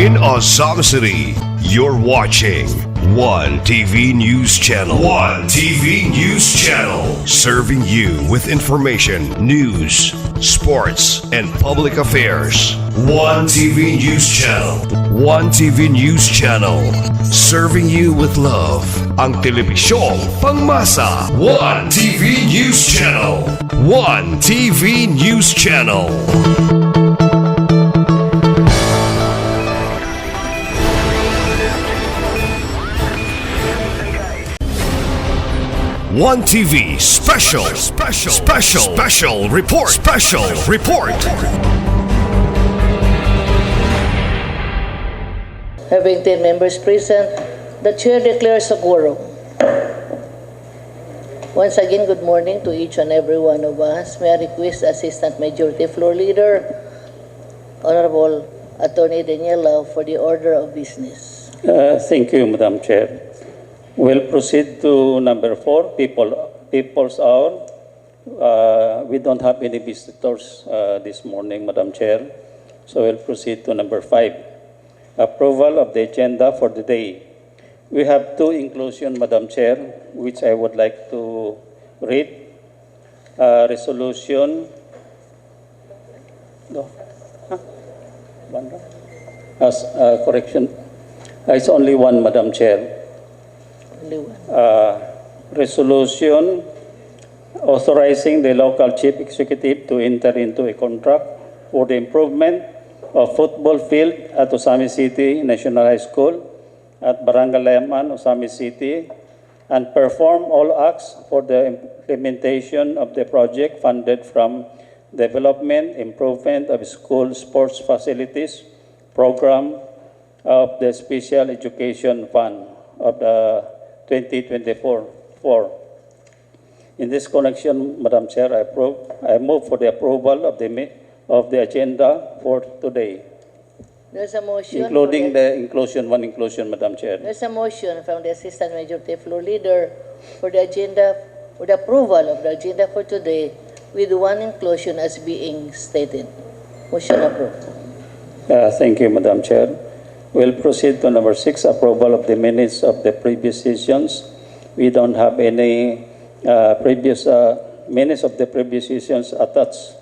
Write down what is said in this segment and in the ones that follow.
In Osama City, you're watching One TV News Channel. One TV News Channel. Serving you with information, news, sports, and public affairs. One TV News Channel. One TV News Channel. Serving you with love. Ang telebisyong pangmasa. One TV News Channel. One TV News Channel. One TV special report. Having 10 members present, the chair declares a quorum. Once again, good morning to each and every one of us. May I request Assistant Majority Floor Leader, Honorable Attorney Daniela, for the order of business. Thank you, Madam Chair. We'll proceed to number 4, People's Hour. We don't have any visitors this morning, Madam Chair. So we'll proceed to number 5, approval of the agenda for the day. We have 2 inclusion, Madam Chair, which I would like to read. Resolution. Correction. It's only one, Madam Chair. Resolution authorizing the local chief executive to enter into a contract for the improvement of football field at Osami City National High School at Barangay Layaman, Osami City, and perform all acts for the implementation of the project funded from Development Improvement of School Sports Facilities Program of the Special Education Fund of the 2024. In this connection, Madam Chair, I move for the approval of the agenda for today, There's a motion. including the inclusion, Madam Chair. There's a motion from the Assistant Majority Floor Leader for the agenda, for the approval of the agenda for today with one inclusion as being stated. Motion approved. Thank you, Madam Chair. We'll proceed to number 6, approval of the minutes of the previous sessions. We don't have any previous minutes of the previous sessions attached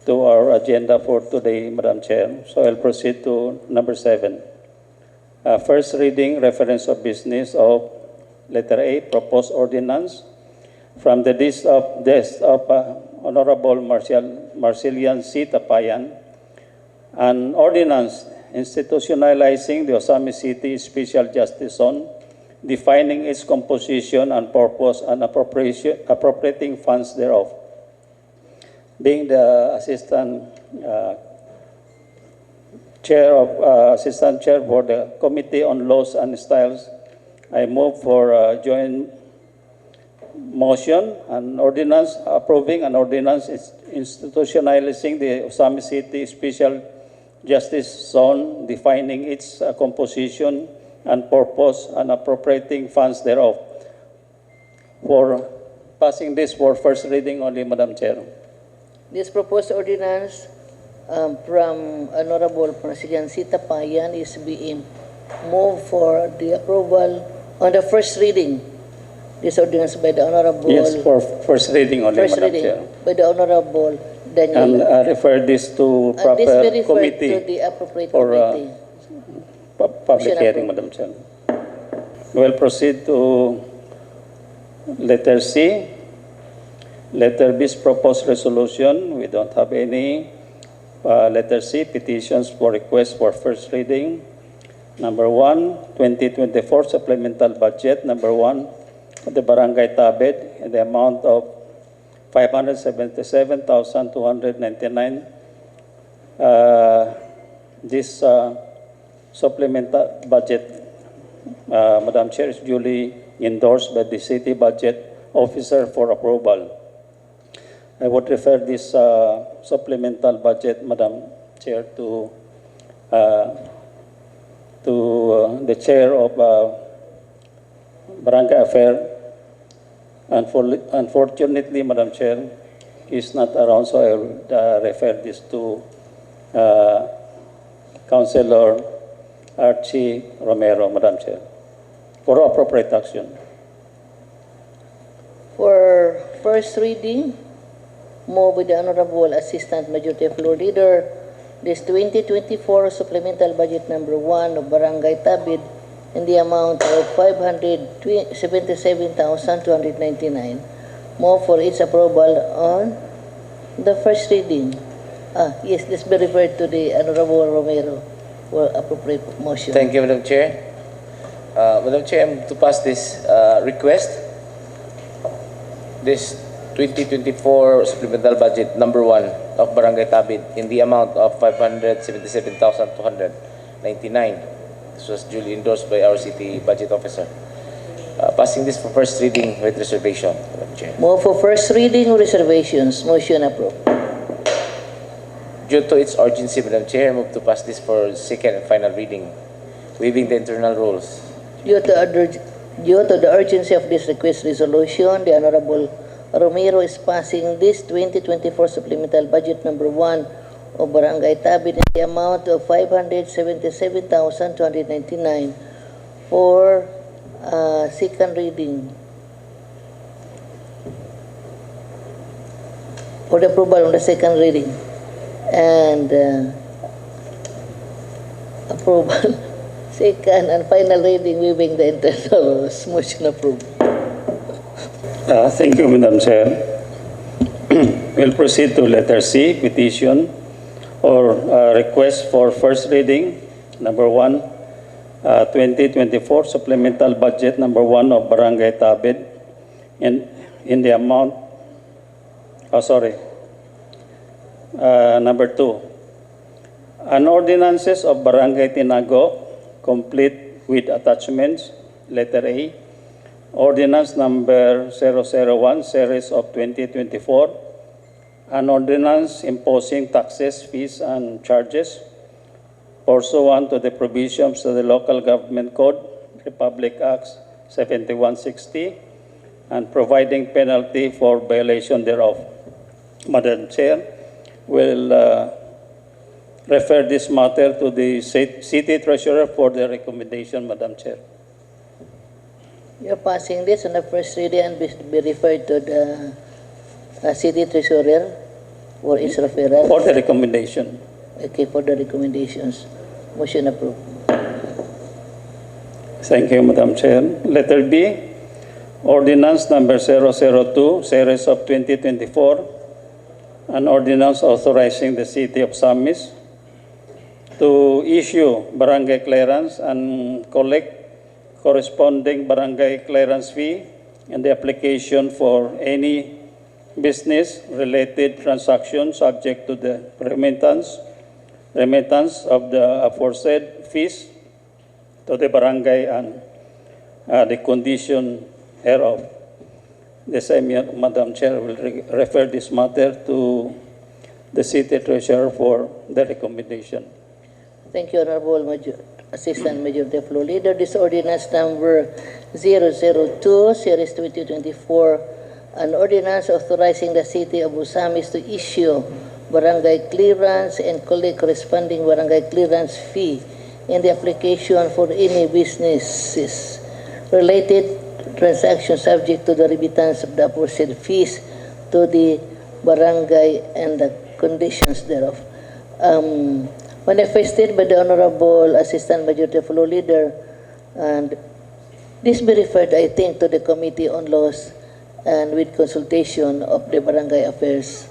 to our agenda for today, Madam Chair. So I'll proceed to number 7. First reading, reference of business of letter A, proposed ordinance from the desk of Honorable Marcelian C. Tapayan, an ordinance institutionalizing the Osami City Special Justice Zone, defining its composition and purpose, and appropriating funds thereof. Being the assistant chair for the Committee on Laws and Styles, I move for a joint motion, an ordinance approving an ordinance institutionalizing the Osami City Special Justice Zone, defining its composition and purpose, and appropriating funds thereof. For passing this for first reading only, Madam Chair. This proposed ordinance from Honorable President C. Tapayan is being moved for the approval on the first reading. This ordinance by the Honorable... Yes, for first reading only, first Madam reading Chair. by the Honorable And Daniel. refer this to This proper be referred committee to the appropriate for committee. public Motion hearing, approved. Madam Chair. We'll proceed to letter C. Letter B is proposed resolution. We don't have any. Letter C, petitions for request for first reading. Number 1, 2024 supplemental budget. Number 1, the Barangay Tabed in the amount of 577,299. This supplemental budget, Madam Chair, is duly endorsed by the City Budget Officer for approval. I would refer this supplemental budget, Madam Chair, to the Chair of Barangay Affair. Unfortunately, Madam Chair, is not around, so I will refer this to Councilor Archie Romero, Madam Chair, for appropriate action. For first reading, move with the Honorable Assistant Majority Floor Leader, this 2024 Supplemental Budget Number 1 of Barangay Tabid in the amount of 577,299. Move for its approval on the first reading. Yes, this be referred to the Honorable Romero for appropriate motion. Thank you, Madam Chair. Madam Chair, I'm to pass this request. This 2024 Supplemental Budget Number 1 of Barangay Tabid in the amount of 577,299. This was duly endorsed by our City Budget Officer. Passing this for first reading with reservation, Madam Chair. Move for first reading with reservations. Motion approved. Due to its urgency, Madam Chair, I move to pass this for second and final reading, waiving the internal rules. Due to the urgency of this request resolution, the Honorable Romero is passing this 2024 Supplemental Budget Number 1 of Barangay Tabid in the amount of 577,299 for second reading. For the approval on the second reading. And approval, second and final reading, waiving the internal rules. Motion approved. Thank you, Madam Chair. We'll proceed to letter C, petition or request for first reading, number 1, 2024 Supplemental Budget Number 1 of Barangay Tabid in the amount, number 2, an ordinances of Barangay Tinago, complete with attachments, letter A, Ordinance Number 001, Series of 2024, an ordinance imposing taxes, fees, and charges pursuant to the provisions of the Local Government Code, Republic Acts 7160, and providing penalty for violation thereof. Madam Chair, will refer this matter to the City Treasurer for the recommendation, Madam Chair. You're passing this on the first reading and be referred to the City Treasurer for its referral. For the recommendation. Okay, for the recommendations. Motion approved. Thank you, Madam Chair. Letter B, Ordinance Number 002, Series of 2024, an ordinance authorizing the City of Samis to issue barangay clearance and collect corresponding barangay clearance fee and the application for any business-related transaction subject to the remittance of the aforesaid fees to the barangay and the condition thereof. The same, Madam Chair, will refer this matter to the City Treasurer for the recommendation. Thank you, Honorable Assistant Majority Floor Leader. This ordinance number 002, Series 2024, an ordinance authorizing the City of Usamis to issue barangay clearance and collect corresponding barangay clearance fee in the application for any businesses related transactions subject to the remittance of the aforesaid fees to the barangay and the conditions thereof. Manifested by the Honorable Assistant Majority Floor Leader, and this be referred, I think, to the Committee on Laws and with consultation of the Barangay Affairs.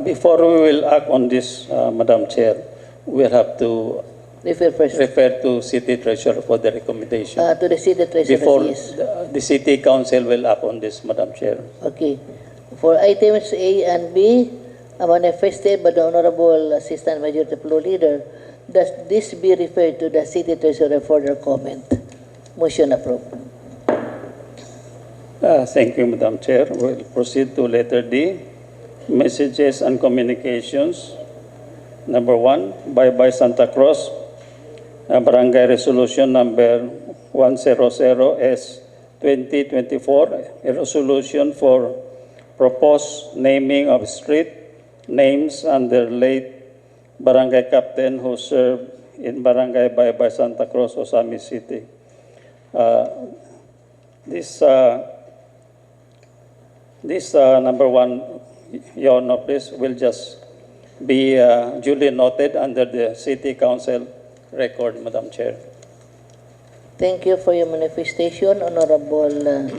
Before we will act on this, Madam Chair, we'll have to Refer first refer to City Treasurer for the recommendation. to the City Treasurer. Before Yes. the City Council will act on this, Madam Chair. Okay. For items A and B, manifested by the Honorable Assistant Majority Floor Leader, does this be referred to the City Treasurer for their comment? Motion approved. Thank you, Madam Chair. We'll proceed to letter D, messages and communications. Number 1, Bye Santa Cruz, Barangay Resolution Number 100S 2024, a resolution for proposed naming of street names under late barangay captain who served in Barangay Baybay, Santa Cruz, Osamis City. This number one, Your Honor, please, will just be duly noted under the City Council record, Madam Chair. Thank you for your manifestation, Honorable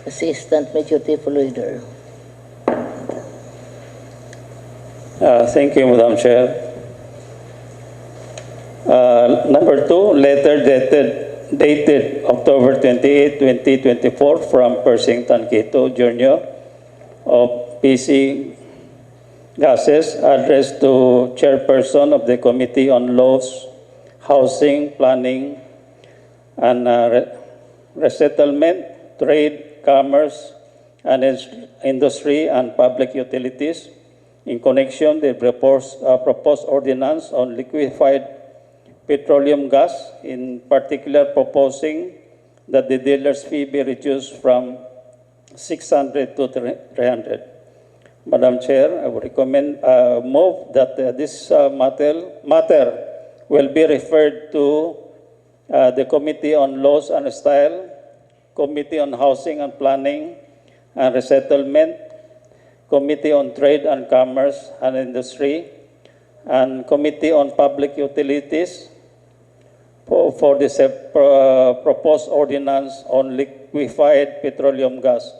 Assistant Majority Leader. Thank you, Madam Chair. Number two, letter dated October 28, 2024 from Persington Quito Jr. of PC Gases, addressed to Chairperson of the Committee on Laws, Housing, Planning, and Resettlement, Trade, Commerce, and Industry, and Public Utilities in connection with the proposed ordinance on liquefied petroleum gas, in particular proposing that the dealer's fee be reduced from 600 to 300. Madam Chair, I would move that this matter will be referred to the Committee on Laws and Style, Committee on Housing and Planning and Resettlement, Committee on Trade and Commerce and Industry, and Committee on Public Utilities for the proposed ordinance on liquefied petroleum gas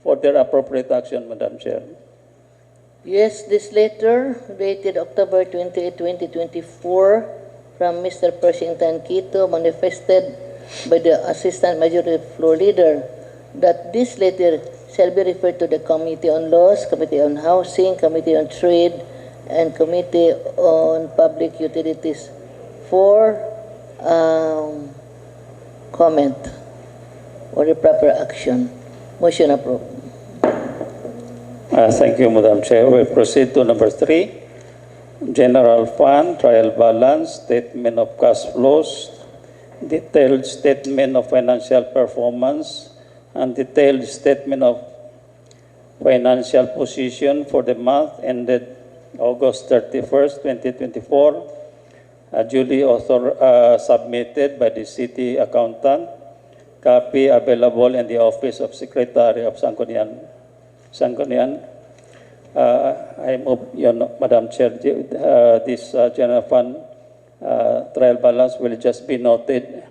for their appropriate action, Madam Chair. Yes, this letter dated October 28, 2024 from Mr. Persington Quito manifested by the Assistant Majority Floor Leader that this letter shall be referred to the Committee on Laws, Committee on Housing, Committee on Trade, and Committee on Public Utilities for comment or the proper action. Motion approved. Thank you, Madam Chair. We'll proceed to number three. General Fund, Trial Balance, Statement of Cash Flows, Detailed Statement of Financial Performance, and Detailed Statement of Financial Position for the month ended August 31st, 2024, duly submitted by the City Accountant. Copy available in the Office of Secretary of Sangguniang. I move, Madam Chair, this General Fund trial balance will just be noted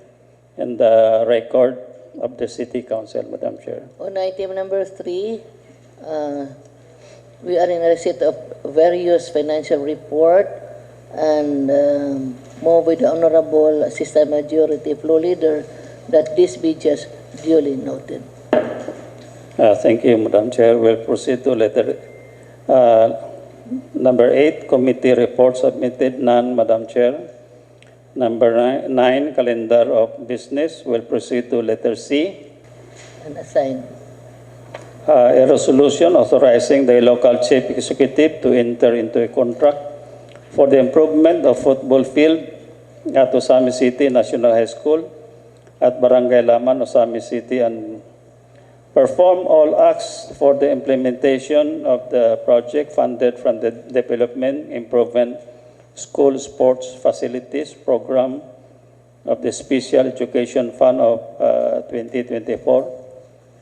in the record of the City Council, Madam Chair. On item number 3, we are in receipt of various financial report and move with the Honorable Assistant Majority Floor Leader that this be just duly noted. Thank you, Madam Chair. We'll proceed to letter number 8, committee report submitted, none, Madam Chair. Number 9, calendar of business. We'll proceed to letter C. And assign. A resolution authorizing the local chief executive to enter into a contract for the improvement of football field at Osamis City National High School at Barangay Laman, Osamis City, and perform all acts for the implementation of the project funded from the Development Improvement School Sports Facilities Program of the Special Education Fund of 2024.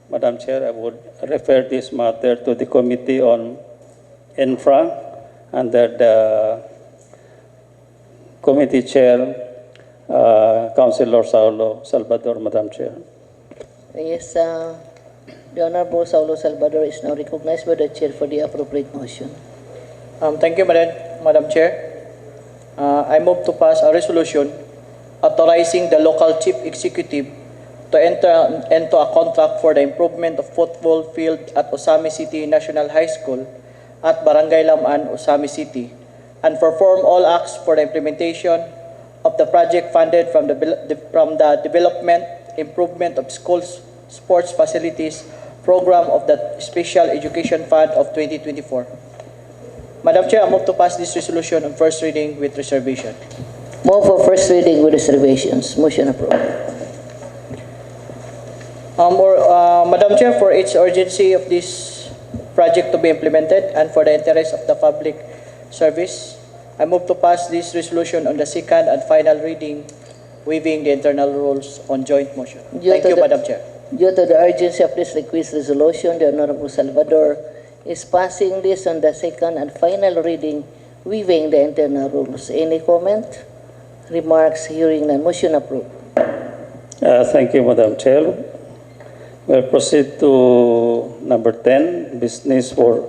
Madam Chair, I would refer this matter to the Committee on Infra under the Committee Chair, Councilor Saulo Salvador, Madam Chair. Yes, the Honorable Saulo Salvador is now recognized by the Chair for the appropriate motion. Thank you, Madam Chair. I move to pass a resolution authorizing the local chief executive to enter into a contract for the improvement of football field at Osamis City National High School at Barangay Laman, Osamis City, and perform all acts for the implementation of the project funded from the Development Improvement of Schools Sports Facilities Program of the Special Education Fund of 2024. Madam Chair, I move to pass this resolution on first reading with reservation. Move for first reading with reservations. Motion approved. Madam Chair, for its urgency of this project to be implemented and for the interest of the public service, I move to pass this resolution on the second and final reading, waiving the internal rules on joint motion. Thank you, Madam Chair. Due to the urgency of this request resolution, the Honorable Salvador is passing this on the second and final reading, waiving the internal rules. Any comment? Remarks? Hearing none. Motion approved. Thank you, Madam Chair. We'll proceed to number 10, business for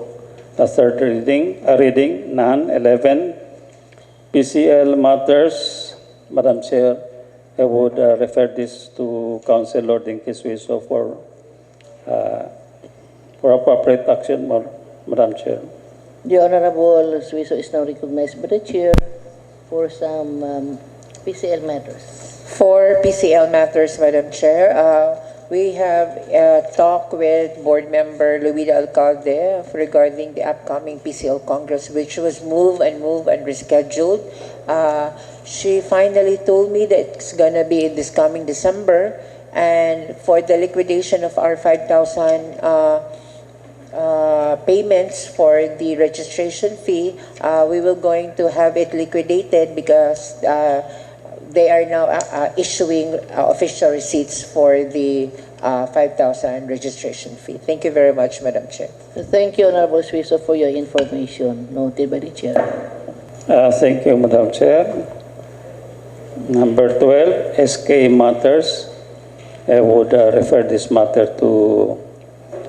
a third reading, none. 11, PCL matters. Madam Chair, I would refer this to Councilor Dinky Suiso for appropriate action, Madam Chair. The Honorable Suiso is now recognized by the Chair for some PCL matters. For PCL matters, Madam Chair, we have talked with Board Member Luida Alcalde regarding the upcoming PCL Congress, which was moved and rescheduled. She finally told me that it's going to be this coming December, and for the liquidation of our 5,000 payments for the registration fee, we will going to have it liquidated because they are now issuing official receipts for the 5,000 registration fee. Thank you very much, Madam Chair. Thank you, Honorable Suiso, for your information. Noted by the Chair. Thank you, Madam Chair. Number 12, SK matters. I would refer this matter to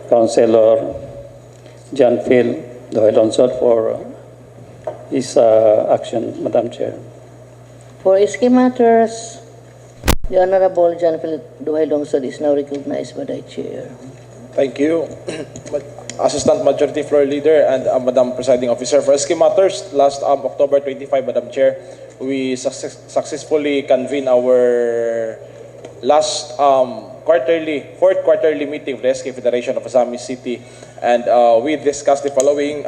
Councilor John Phil Doylonsod for his action, Madam Chair. For SK matters, the Honorable John Philip Duhay Longsod is now recognized by the Chair. Thank you, Assistant Majority Floor Leader and Madam Presiding Officer. For SK Matters, last October 25, Madam Chair, we successfully convened our last fourth quarterly meeting of the SK Federation of Assamese City, and we discussed the following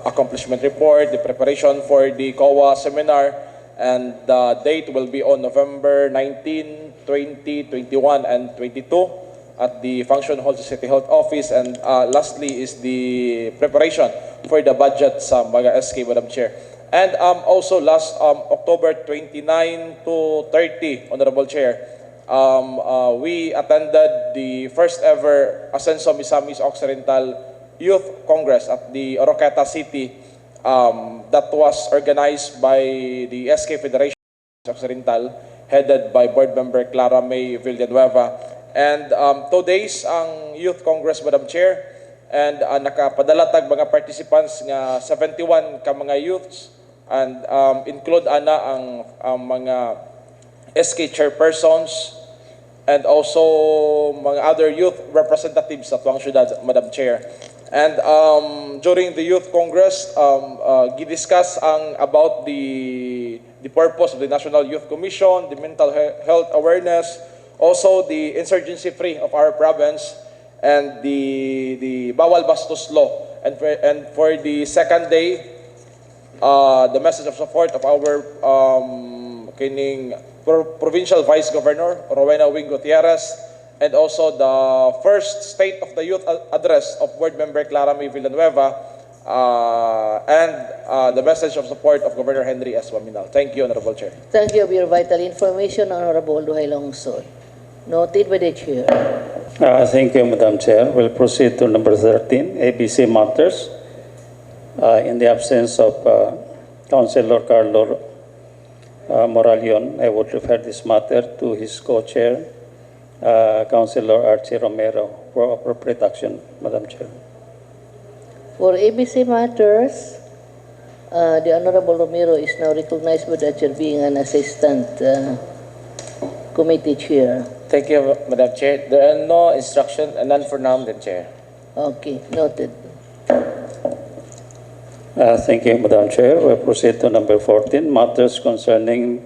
accomplishment report, the preparation for the COA seminar, and the date will be on November 19, 20, 21, and 22 at the Function Hall sa City Health Office. And lastly is the preparation for the budget sa mga SK, Madam Chair. And also last October 29 to 30, Honorable Chair, we attended the first ever Ascenso Misamis Occidental Youth Congress at the Oroqueta City. That was organized by the SK Federation Occidental, headed by Board Member Clara May Villanueva. And 2 days ang Youth Congress, Madam Chair, and nakapadala tag mga participants nga 71 ka mga youths, and include ang mga SK chairpersons and also mga other youth representatives sa tuwang syudad, Madam Chair. And during the Youth Congress, gidiscuss about the purpose of the National Youth Commission, the mental health awareness, also the insurgency free of our province, and the Bawal Bastos Law. And for the second day, the message of support of our Provincial Vice Governor Rowena Wing Gutierrez, and also the first State of the Youth address of Board Member Clara May Villanueva, and the message of support of Governor Henry S. Waminal. Thank you, Honorable Chair. Thank you for your vital information, Honorable Duhay Longsod. Noted by the Chair. Thank you, Madam Chair. We'll proceed to number 13, ABC matters. In the absence of Councilor Carlo Moralion, I would refer this matter to his co-chair, Councilor Archie Romero, for appropriate action, Madam Chair. For ABC matters, the Honorable Romero is now recognized by the Chair, being an assistant committee chair. Thank you, Madam Chair. There are no instruction, none for now, Madam Chair. Okay, noted. Thank you, Madam Chair. We'll proceed to number 14, matters concerning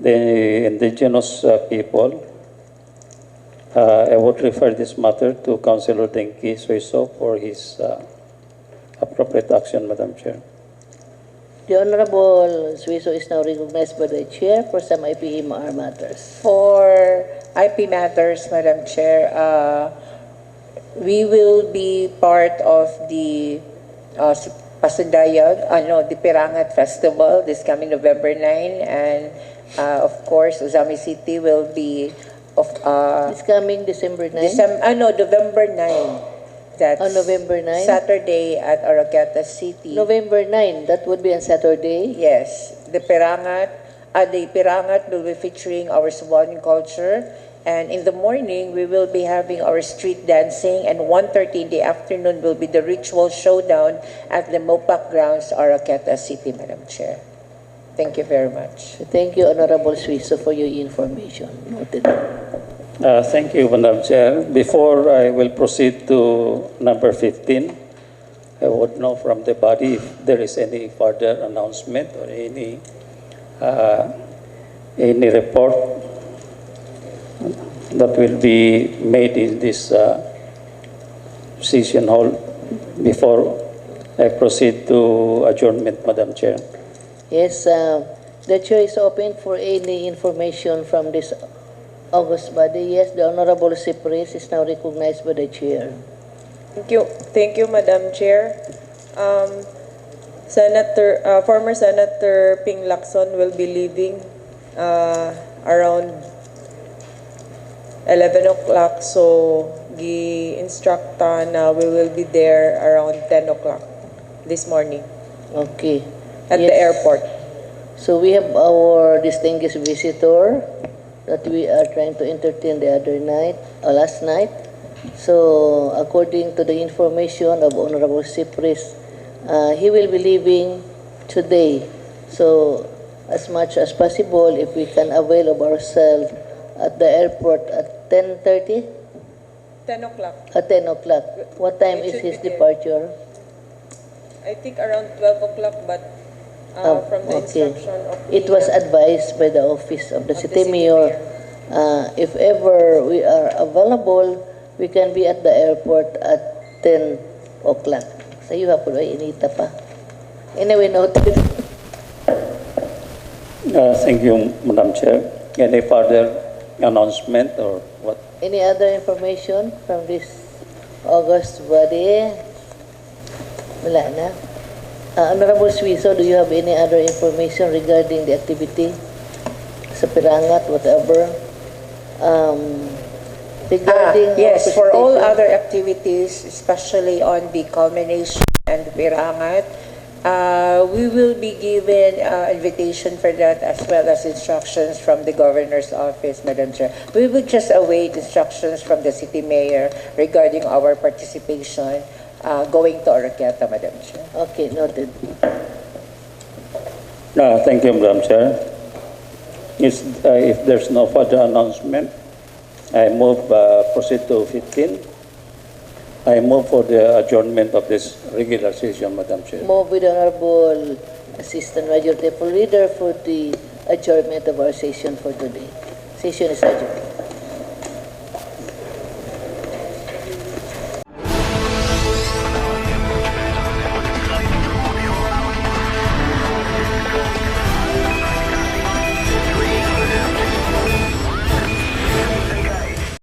the indigenous people. I would refer this matter to Councilor Dinky Suiso for his appropriate action, Madam Chair. The Honorable Suiso is now recognized by the Chair for some IPMR matters. For IP matters, Madam Chair, we will be part of the Pasundayag, the Pirangat Festival this coming November 9, and of course, Uzami City will be It's coming December 9? November 9. That's November 9? Saturday at Aragata City. November 9, that would be on Saturday. Yes, the Pirangat will be featuring our Cebuano culture, and in the morning we will be having our street dancing, and 1:30 in the afternoon will be the ritual showdown at the Mopac grounds, Aragata City, Madam Chair. Thank you very much. Thank you, Honorable Suizo, for your information. Noted. Thank you, Madam Chair. Before I will proceed to number 15, I would know from the body if there is any further announcement or any report that will be made in this session hall before I proceed to adjournment, Madam Chair. Yes, the chair is open for any information from this August body. Yes, the Honorable Cypris is now recognized by the chair. Thank you, Madam Chair. Former Senator Ping Lacson will be leaving around 11 o'clock, so gi-instructa na we will be there around 10 o'clock this morning Okay. at Yes. the airport. So we have our distinguished visitor that we are trying to entertain the other night, last night. So according to the information of Honorable Cypris, he will be leaving today. So as much as possible, if we can avail of ourselves at the airport at 10:30, 10 o'clock. at 10 o'clock. What time It is should his be there. departure? I think around 12 o'clock, but from the Okay. instruction of It the, was advised by the office of the of the city mayor, if ever we are available, we can be at the airport at 10 o'clock. Sa iyo hapon ay inita pa. Anyway, noted. Thank you, Madam Chair. Any further announcement or what? Any other information from this August body? Wala na. Honorable Suizo, do you have any other information regarding the activity sa Pirangat, whatever? Regarding Yes, for all presentation? other activities, especially on the culmination and Pirangat, we will be given invitation for that as well as instructions from the Governor's Office, Madam Chair. We will just await instructions from the City Mayor regarding our participation going to Oroquieta, Madam Chair. Okay, noted. Thank you, Madam Chair. If there's no further announcement, I move proceed to 15. I move for the adjournment of this regular session, Madam Chair. Move with Honorable Assistant Majority Leader for the adjournment of our session for today. Session is adjourned.